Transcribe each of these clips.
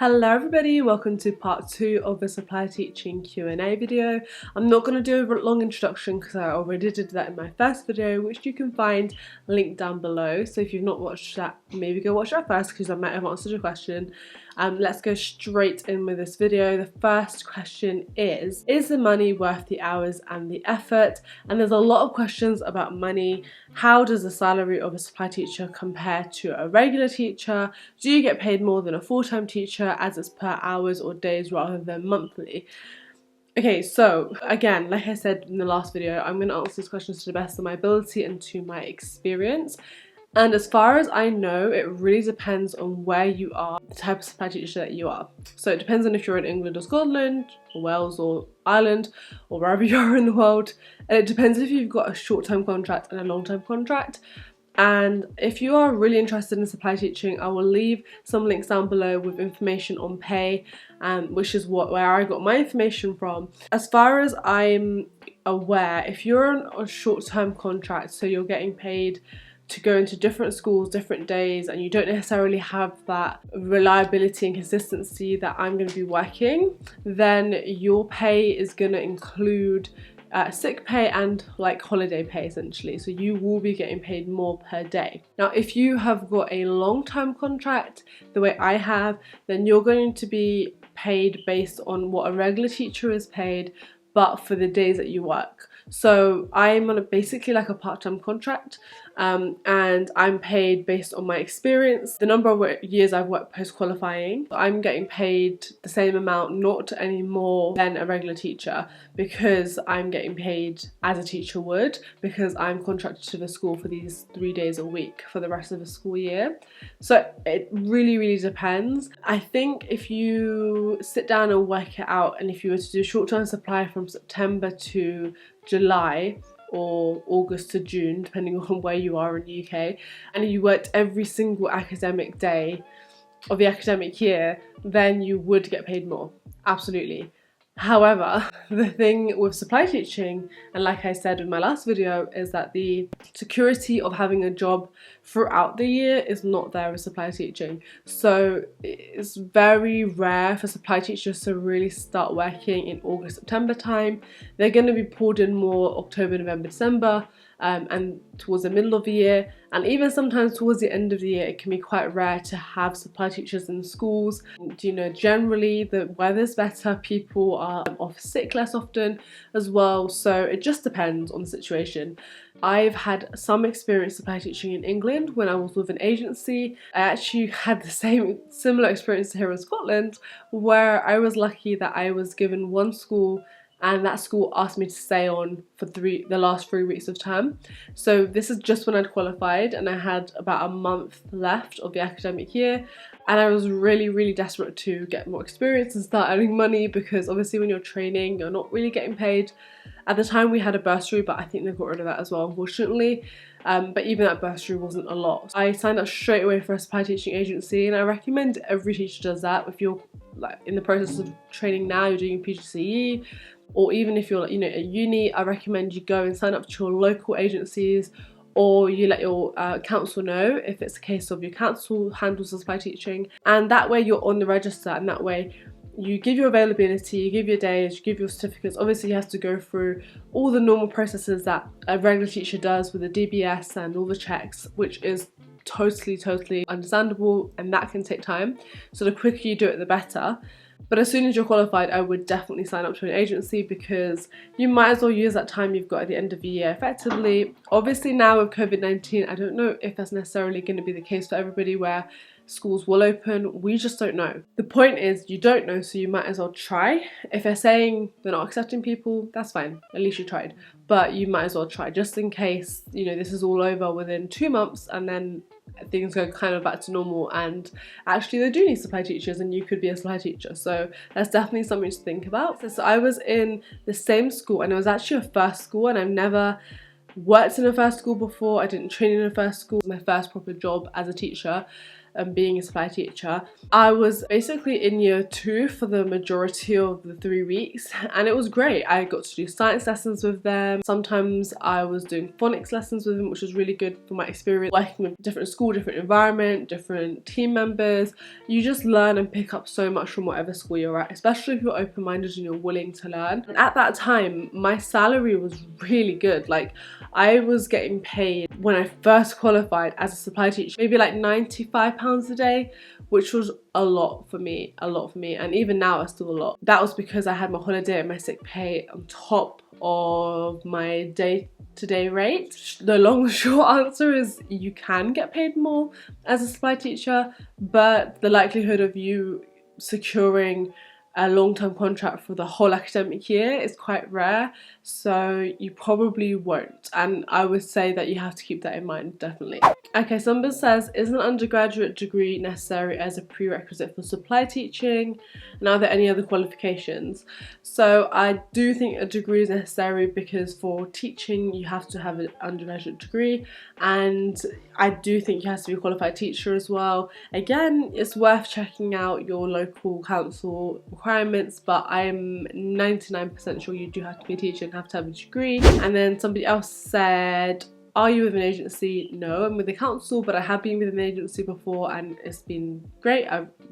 Hello everybody, welcome to part 2 of the supply teaching Q&A video. I'm not going to do a long introduction because I already did that in my first video, which you can find linked down below. So if you've not watched that, maybe go watch that first because I might have answered your question. Let's go straight in with this video. The first question is the money worth the hours and the effort? And there's a lot of questions about money. How does the salary of a supply teacher compare to a regular teacher? Do you get paid more than a full-time teacher as it's per hours or days rather than monthly? Okay, so again, like I said in the last video, I'm going to answer these questions to the best of my ability and to my experience. And as far as I know, it really depends on where you are, the type of supply teacher that you are. So it depends on if you're in England or Scotland or Wales or Ireland or wherever you are in the world. And it depends if you've got a short-term contract and a long-term contract. And if you are really interested in supply teaching, I will leave some links down below with information on pay, which is where I got my information from. As far as I'm aware, if you're on a short-term contract, so you're getting paid to go into different schools, different days, and you don't necessarily have that reliability and consistency that I'm going to be working, then your pay is going to include sick pay and like holiday pay essentially. So you will be getting paid more per day. Now if you have got a long-term contract the way I have, then you're going to be paid based on what a regular teacher is paid, but for the days that you work. So I'm on basically like a part-time contract, and I'm paid based on my experience, the number of years I've worked post-qualifying. I'm getting paid the same amount, not any more than a regular teacher, because I'm getting paid as a teacher would, because I'm contracted to the school for these 3 days a week for the rest of the school year. So it really depends. I think if you sit down and work it out, and if you were to do short-term supply from September to July or August to June, depending on where you are in the UK, and you worked every single academic day of the academic year, then you would get paid more, absolutely. However, the thing with supply teaching, and like I said in my last video, is that the security of having a job throughout the year is not there with supply teaching. So it's very rare for supply teachers to really start working in August, September time. They're going to be pulled in more October, November, December, and towards the middle of the year, and even sometimes towards the end of the year it can be quite rare to have supply teachers in schools. You know, generally the weather's better, people are off sick less often as well, so it just depends on the situation. I've had some experience supply teaching in England when I was with an agency. I actually had the similar experience here in Scotland, where I was lucky that I was given one school and that school asked me to stay on for the last 3 weeks of term. So this is just when I'd qualified and I had about a month left of the academic year, and I was really desperate to get more experience and start earning money, because obviously when you're training you're not really getting paid. At the time we had a bursary, but I think they got rid of that as well, unfortunately. But even that bursary wasn't a lot. I signed up straight away for a supply teaching agency, and I recommend every teacher does that. If you're like in the process of training now, you're doing PGCE, or even if you're, you know, at uni, I recommend you go and sign up to your local agencies, or you let your council know if it's a case of your council handles supply teaching, and that way you're on the register, and that way you give your availability, you give your days, you give your certificates. Obviously you have to go through all the normal processes that a regular teacher does with the DBS and all the checks, which is totally understandable, and that can take time. So the quicker you do it, the better. But as soon as you're qualified, I would definitely sign up to an agency, because you might as well use that time you've got at the end of the year effectively. Obviously now with COVID-19, I don't know if that's necessarily going to be the case for everybody where schools will open. We just don't know. The point is you don't know, so you might as well try. If they're saying they're not accepting people, that's fine, at least you tried. But you might as well try, just in case, you know, this is all over within 2 months and then things go kind of back to normal and actually they do need supply teachers and you could be a supply teacher. So that's definitely something to think about. So I was in the same school, and it was actually a first school, and I've never worked in a first school before. I didn't train in a first school. It was my first proper job as a teacher. being a supply teacher. I was basically in year 2 for the majority of the 3 weeks, and it was great. I got to do science lessons with them. Sometimes I was doing phonics lessons with them, which was really good for my experience working with different school, different environment, different team members. You just learn and pick up so much from whatever school you're at, especially if you're open-minded and you're willing to learn. And at that time, my salary was really good. Like, I was getting paid when I first qualified as a supply teacher, maybe like £95 a day, which was a lot for me, and even now it's still a lot. That was because I had my holiday and my sick pay on top of my day-to-day rate. The long and short answer is you can get paid more as a supply teacher, but the likelihood of you securing a long-term contract for the whole academic year is quite rare, so you probably won't, and I would say that you have to keep that in mind, definitely. Okay, somebody says, is an undergraduate degree necessary as a prerequisite for supply teaching, and are there any other qualifications? So I do think a degree is necessary because for teaching you have to have an undergraduate degree, and I do think you have to be a qualified teacher as well. Again, it's worth checking out your local council requirements, but I'm 99% sure you do have to be a teacher and have to have a degree. And then somebody else said, are you with an agency? No, I'm with the council, but I have been with an agency before and it's been great.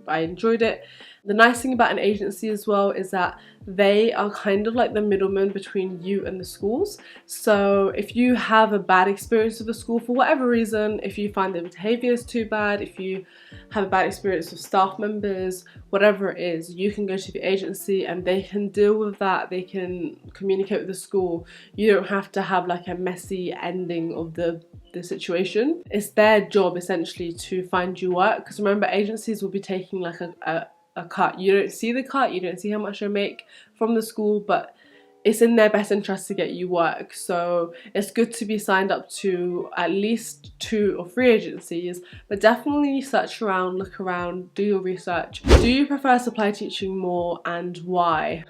I enjoyed it. The nice thing about an agency as well is that they are kind of like the middleman between you and the schools. So if you have a bad experience with the school for whatever reason, if you find the behaviour is too bad, if you have a bad experience with staff members, whatever it is, you can go to the agency and they can deal with that. They can communicate with the school. You don't have to have like a messy ending of the situation. It's their job essentially to find you work, because remember, agencies will be taking like a cut. You don't see the cut, you don't see how much they make from the school, but it's in their best interest to get you work. So it's good to be signed up to at least 2 or 3 agencies, but definitely search around, look around, do your research. Do you prefer supply teaching more, and why?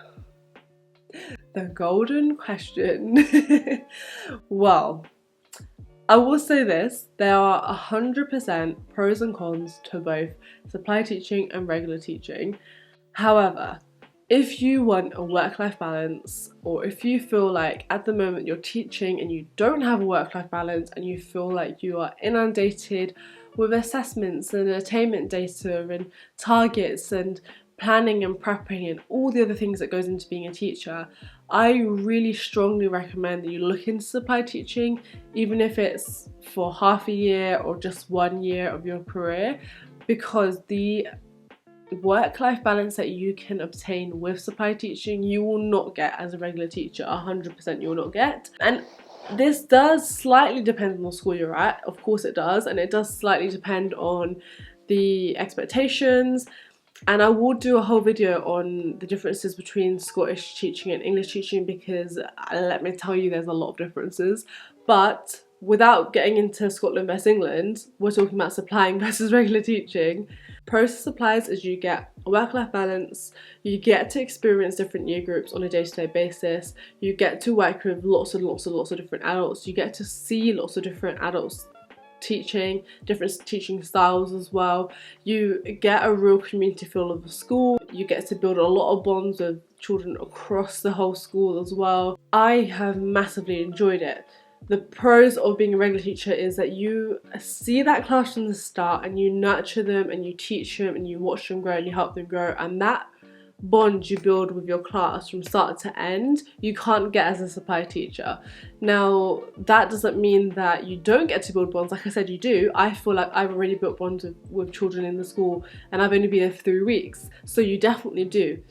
The golden question. Well, I will say this, there are 100% pros and cons to both supply teaching and regular teaching. However, if you want a work-life balance, or if you feel like at the moment you're teaching and you don't have a work-life balance and you feel like you are inundated with assessments and attainment data and targets and planning and prepping and all the other things that goes into being a teacher, I really strongly recommend that you look into supply teaching, even if it's for half a year or just 1 year of your career, because the work-life balance that you can obtain with supply teaching you will not get as a regular teacher. 100% you will not get. And this does slightly depend on the school you're at, of course it does, and it does slightly depend on the expectations. And I will do a whole video on the differences between Scottish teaching and English teaching, because let me tell you, there's a lot of differences. But without getting into Scotland versus England, we're talking about supplying versus regular teaching. Pros to supplies is you get a work-life balance, you get to experience different year groups on a day-to-day basis, you get to work with lots of different adults, you get to see lots of different adults teaching, different teaching styles as well. You get a real community feel of the school. You get to build a lot of bonds with children across the whole school as well. I have massively enjoyed it. The pros of being a regular teacher is that you see that class from the start and you nurture them and you teach them and you watch them grow and you help them grow, and that bond you build with your class from start to end you can't get as a supply teacher. Now that doesn't mean that you don't get to build bonds. Like I said, you do. I feel like I've already built bonds with children in the school and I've only been there for 3 weeks, so you definitely do.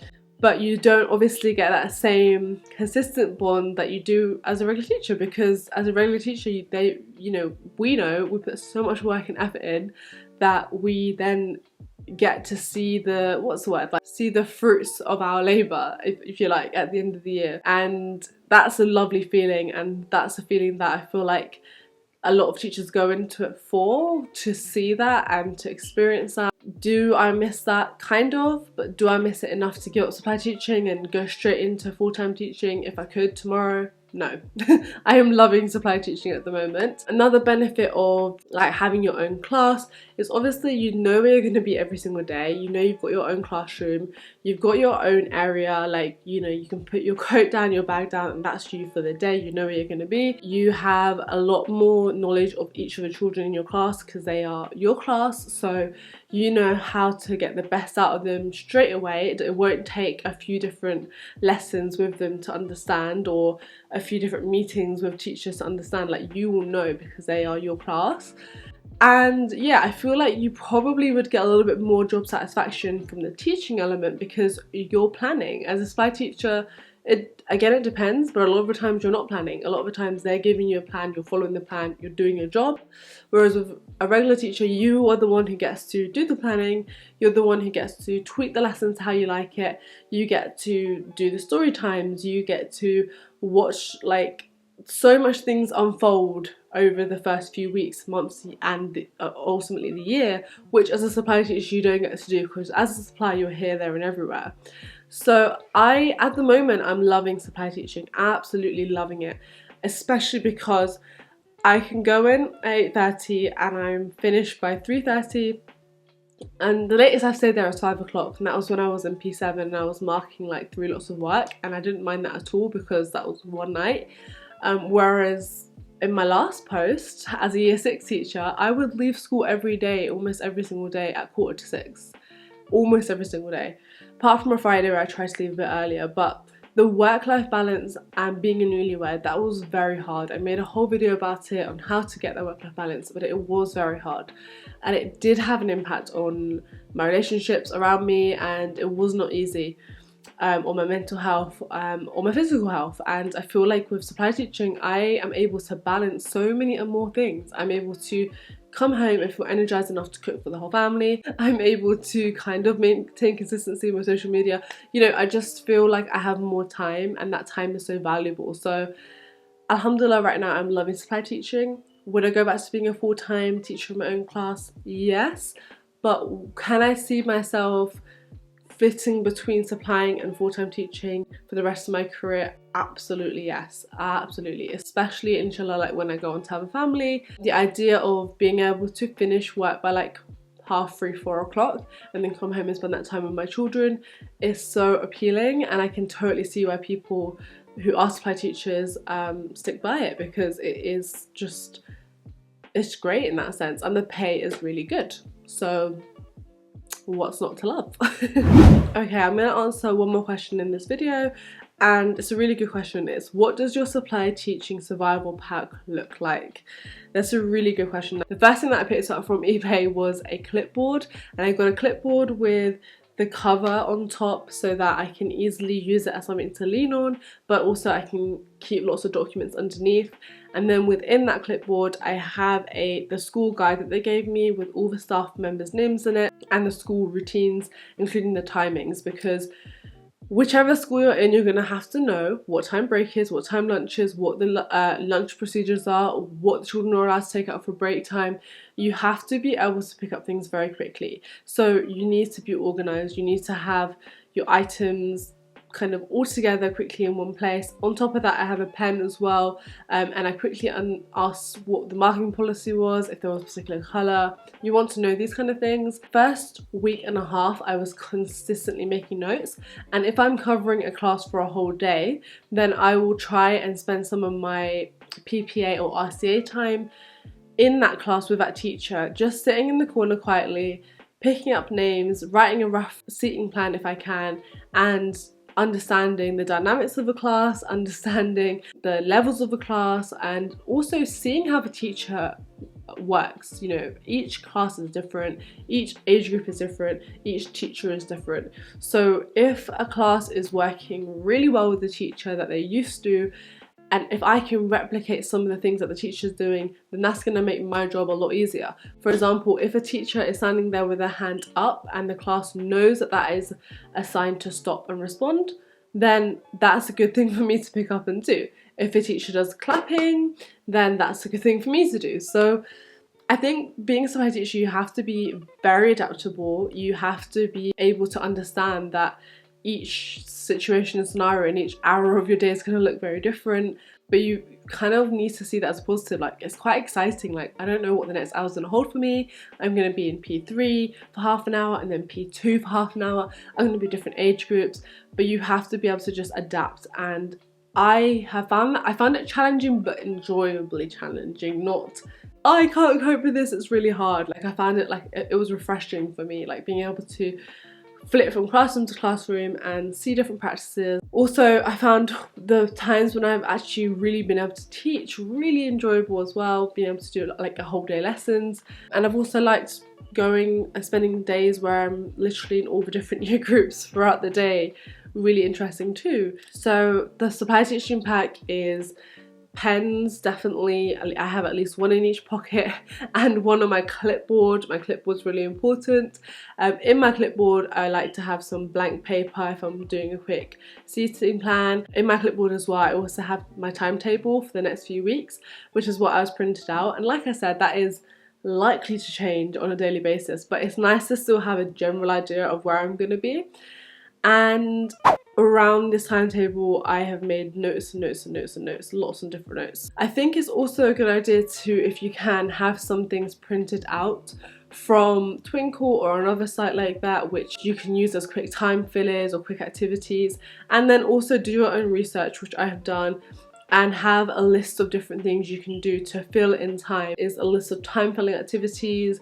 But you don't obviously get that same consistent bond that you do as a regular teacher, because as a regular teacher we put so much work and effort in that we then get to see see the fruits of our labour, if you like, at the end of the year. And that's a lovely feeling, and that's a feeling that I feel like a lot of teachers go into it for, to see that and to experience that. Do I miss that? Kind of, but do I miss it enough to give up supply teaching and go straight into full-time teaching if I could tomorrow? No. I am loving supply teaching at the moment. Another benefit of like having your own class is obviously you know where you're going to be every single day. You know you've got your own classroom, you've got your own area, like, you know, you can put your coat down, your bag down, and that's you for the day. You know where you're going to be. You have a lot more knowledge of each of the children in your class because they are your class, so you know how to get the best out of them straight away. It won't take a few different lessons with them to understand, or a few different meetings with teachers to understand. Like, you will know because they are your class. And yeah, I feel like you probably would get a little bit more job satisfaction from the teaching element because you're planning. As a supply teacher, it depends, but a lot of the times you're not planning. A lot of the times they're giving you a plan, you're following the plan, you're doing your job. Whereas with a regular teacher, you are the one who gets to do the planning, you're the one who gets to tweak the lessons how you like it, you get to do the story times, you get to watch like so much things unfold over the first few weeks, months, and ultimately the year, which as a supply teacher you don't get to do because as a supply you're here, there and everywhere. So at the moment, I'm loving supply teaching, absolutely loving it, especially because I can go in at 8:30 and I'm finished by 3:30, and the latest I've stayed there is 5 o'clock, and that was when I was in P7 and I was marking like 3 lots of work, and I didn't mind that at all because that was one night. Whereas in my last post as a year 6 teacher, I would leave school every day, almost every single day at 5:45, almost every single day. Apart from a Friday where I tried to leave a bit earlier, but the work-life balance and being a newlywed, that was very hard. I made a whole video about it on how to get that work-life balance, but it was very hard. And it did have an impact on my relationships around me, and it was not easy. On my mental health, or my physical health. And I feel like with supply teaching, I am able to balance so many and more things. I'm able to come home and feel energized enough to cook for the whole family. I'm able to kind of maintain consistency with social media. You know, I just feel like I have more time, and that time is so valuable. So alhamdulillah, right now I'm loving supply teaching. Would I go back to being a full-time teacher in my own class? Yes. But can I see myself fitting between supplying and full-time teaching for the rest of my career? Absolutely yes, absolutely. Especially inshallah, like when I go on to have a family, the idea of being able to finish work by like 3:30, 4 o'clock and then come home and spend that time with my children is so appealing, and I can totally see why people who are supply teachers stick by it, because it is just, it's great in that sense, and the pay is really good. So what's not to love? Okay, I'm going to answer one more question in this video, and it's a really good question. It's, what does your supply teaching survival pack look like? That's a really good question. The first thing that I picked up from eBay was a clipboard, and I got a clipboard with the cover on top so that I can easily use it as something to lean on, but also I can keep lots of documents underneath. And then within that clipboard I have the school guide that they gave me with all the staff members' names in it and the school routines, including the timings, because whichever school you're in, you're going to have to know what time break is, what time lunch is, what the lunch procedures are, what the children are allowed to take out for break time. You have to be able to pick up things very quickly. So you need to be organised, you need to have your items kind of all together quickly in one place. On top of that, I have a pen as well, and I quickly asked what the marking policy was, if there was a particular colour. You want to know these kind of things. First week and a half I was consistently making notes, and if I'm covering a class for a whole day, then I will try and spend some of my PPA or RCA time in that class with that teacher, just sitting in the corner quietly, picking up names, writing a rough seating plan if I can, and understanding the dynamics of the class, understanding the levels of the class, and also seeing how the teacher works. You know, each class is different, each age group is different, each teacher is different. So if a class is working really well with the teacher that they're used to, and if I can replicate some of the things that the teacher's doing, then that's going to make my job a lot easier. For example, if a teacher is standing there with their hand up and the class knows that that is a sign to stop and respond, then that's a good thing for me to pick up and do. If a teacher does clapping, then that's a good thing for me to do. So I think being a supply teacher, you have to be very adaptable. You have to be able to understand that each situation and scenario and each hour of your day is going to look very different. but you kind of need to see that as positive. Like, it's quite exciting. Like, I don't know what the next hour's gonna hold for me. I'm gonna be in P3 for half an hour and then P2 for half an hour. I'm gonna be different age groups, but you have to be able to just adapt. And I found it challenging, but enjoyably challenging. Not, I can't cope with this, it's really hard. Like, I found it, like, it was refreshing for me, like being able to flip from classroom to classroom and see different practices. Also, I found the times when I've actually really been able to teach really enjoyable as well, being able to do like a whole day lessons. And I've also liked going and spending days where I'm literally in all the different year groups throughout the day. Really interesting too. So the supply teaching pack is pens, definitely. I have at least one in each pocket and one on my clipboard. My clipboard's really important. In my clipboard, I like to have some blank paper if I'm doing a quick seating plan. In my clipboard as well, I also have my timetable for the next few weeks, which is what I was printed out. And like I said, that is likely to change on a daily basis, but it's nice to still have a general idea of where I'm going to be. And around this timetable, I have made notes and notes and notes and notes, lots of different notes. I think it's also a good idea to, if you can, have some things printed out from Twinkle or another site like that, which you can use as quick time fillers or quick activities, and then also do your own research, which I have done, and have a list of different things you can do to fill in time. Is a list of time filling activities,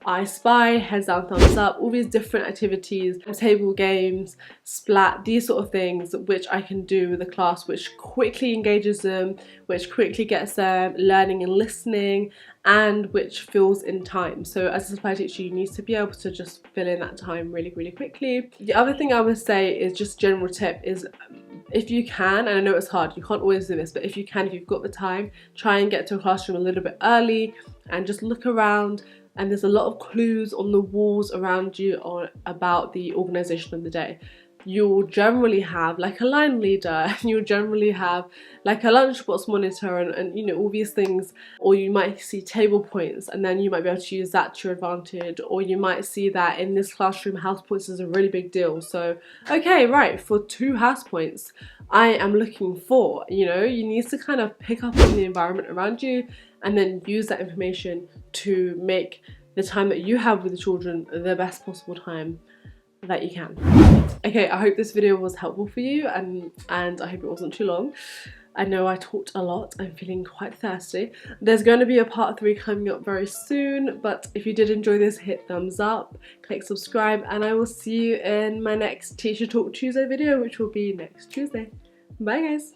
I Spy, heads down, thumbs up, all these different activities, table games, splat, these sort of things which I can do with the class, which quickly engages them, which quickly gets them learning and listening, and which fills in time. So as a supply teacher, you need to be able to just fill in that time really, really quickly. The other thing I would say is just general tip is, if you can, and I know it's hard, you can't always do this, but if you can, if you've got the time, try and get to a classroom a little bit early and just look around. And there's a lot of clues on the walls around you about the organisation of the day. You'll generally have like a line leader, you'll generally have like a lunchbox monitor and you know, all these things, or you might see table points and then you might be able to use that to your advantage, or you might see that in this classroom house points is a really big deal. So okay, right, for 2 house points I am looking for, you know, you need to kind of pick up on the environment around you and then use that information to make the time that you have with the children the best possible time that you can. Okay, I hope this video was helpful for you and I hope it wasn't too long. I know I talked a lot, I'm feeling quite thirsty. There's going to be a part 3 coming up very soon, but if you did enjoy this, hit thumbs up, click subscribe, and I will see you in my next Teacher Talk Tuesday video, which will be next Tuesday. Bye guys!